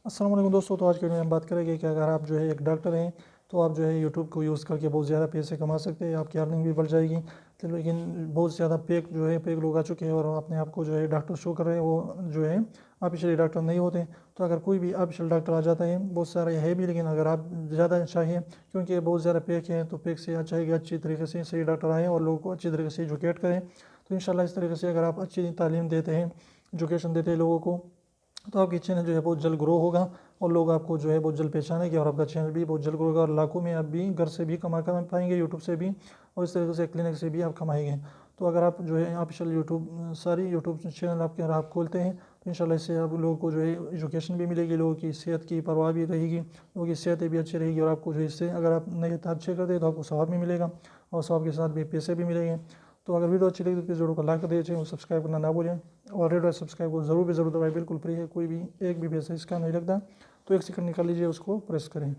السلام علیکم دوستو، تو آج کے ویڈیو میں ہم بات کریں گے کہ اگر آپ جو ہے ایک ڈاکٹر ہیں تو آپ جو ہے یوٹیوب کو یوز کر کے بہت زیادہ پیسے کما سکتے ہیں، آپ کی ارننگ بھی بڑھ جائے گی۔ لیکن بہت زیادہ پیک لوگ آ چکے ہیں اور اپنے آپ کو جو ہے ڈاکٹر شو کر رہے ہیں، وہ جو ہے آفیشلی ڈاکٹر نہیں ہوتے۔ تو اگر کوئی بھی آفیشل ڈاکٹر آ جاتا ہے، بہت سارے ہے بھی، لیکن اگر آپ زیادہ چاہیے کیونکہ بہت زیادہ پیک ہیں تو پیک سے چاہیے کہ اچھی طریقے سے صحیح ڈاکٹر آئیں اور لوگوں کو اچھی طریقے سے ایجوکیٹ کریں۔ تو انشاءاللہ اس طریقے سے اگر آپ اچھی تعلیم دیتے ہیں، ایجوکیشن دیتے ہیں لوگوں کو، تو آپ کی چینل جو ہے بہت جلد گرو ہوگا اور لوگ آپ کو جو ہے بہت جلد پہچانیں گے اور آپ کا چینل بھی بہت جلد گرو ہوگا اور لاکھوں میں آپ بھی گھر سے بھی کما پائیں گے، یوٹیوب سے بھی، اور اس طریقے سے کلینک سے بھی آپ کمائیں گے۔ تو اگر آپ جو ہے آفیشیل ساری یوٹیوب چینل آپ کے آپ کھولتے ہیں تو انشاءاللہ اس سے آپ لوگوں کو جو ہے ایجوکیشن بھی ملے گی، لوگوں کی صحت کی پرواہ بھی رہے گی، لوگوں کی صحت بھی اچھی رہے گی، اور آپ کو جو اس سے اگر آپ نیت اچھے کرتے ہیں تو آپ کو ثواب بھی ملے گا اور ثواب کے ساتھ بھی پیسے بھی ملیں گے۔ تو اگر ویڈیو اچھی لگی تو پلیز ویڈیو کو لائک کر دیجیے اور سبسکرائب کرنا نہ بھولیں، اور ریڈ اور سبسکرائب کو ضرور دبائیں، بالکل فری ہے، کوئی بھی ایک بھی پیسہ اس کا نہیں لگتا۔ تو ایک سیکنڈ نکال لیجیے، اس کو پریس کریں۔